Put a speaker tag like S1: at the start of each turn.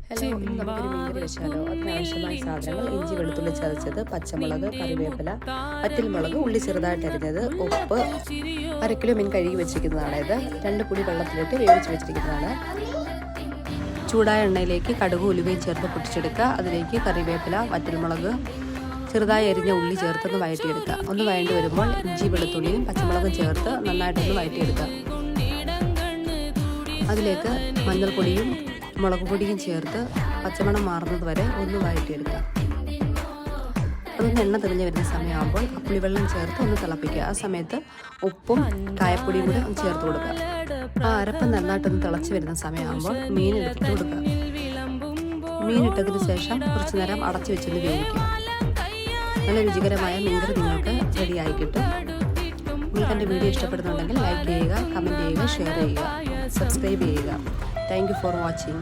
S1: Hello, ഇന്ന് നമുക്കൊരു മീൻകറി വെച്ചാലോ. അതിനാവശ്യമായ സാധനങ്ങൾ: ഇഞ്ചി വെളുത്തുള്ളി ചതച്ചത്, പച്ചമുളക്, കറിവേപ്പില, വറ്റൽമുളക്, ഉള്ളി ചെറുതായിട്ട് അരിഞ്ഞത്, ഉപ്പ്. 1/2 കിലോ മീൻ കഴുകി വെച്ചിരിക്കുന്നതാണ്. ഇത് 2 പൊടി വെള്ളത്തിലിട്ട് വേവിച്ച് വെച്ചിരിക്കുന്നതാണ്. ചൂടായ എണ്ണയിലേക്ക് കടുക് ഉലുവയും ചേർത്ത് പൊട്ടിച്ചെടുക്കുക. അതിലേക്ക് കറിവേപ്പില, വറ്റൽമുളക്, ചെറുതായി അരിഞ്ഞ ഉള്ളി ചേർത്തൊന്ന് വഴറ്റിയെടുക്കുക. ഒന്ന് വഴണ്ടി വരുമ്പോൾ ഇഞ്ചി വെളുത്തുള്ളിയും പച്ചമുളകും ചേർത്ത് നന്നായിട്ടൊന്ന് വഴറ്റിയെടുക്കുക. അതിലേക്ക് മഞ്ഞൾപ്പൊടിയും മുളക് പൊടിയും ചേർത്ത് പച്ചമണം മാറുന്നത് വരെ ഒന്ന് വഴറ്റിയെടുക്കുക. അതൊന്ന് എണ്ണ തെളിഞ്ഞ് വരുന്ന സമയമാകുമ്പോൾ പുളിവെള്ളം ചേർത്ത് ഒന്ന് തിളപ്പിക്കുക. ആ സമയത്ത് ഉപ്പും കായപ്പൊടിയും കൂടെ ഒന്ന് ചേർത്ത് കൊടുക്കുക. ആ അരപ്പ് നന്നായിട്ടൊന്ന് തിളച്ച് വരുന്ന സമയമാകുമ്പോൾ മീൻ എടുത്തിട്ട് കൊടുക്കുക. മീൻ ഇട്ടതിന് ശേഷം കുറച്ച് നേരം അടച്ചു വെച്ചൊന്ന് വേവിക്കുക. നല്ല രുചികരമായ മീൻകറി നിങ്ങൾക്ക് റെഡിയായി കിട്ടും. നിങ്ങൾക്ക് എൻ്റെ വീഡിയോ ഇഷ്ടപ്പെടുന്നുണ്ടെങ്കിൽ ലൈക്ക് ചെയ്യുക, കമൻറ്റ് ചെയ്യുക, ഷെയർ ചെയ്യുക, സബ്സ്ക്രൈബ് ചെയ്യുക. Thank you for watching.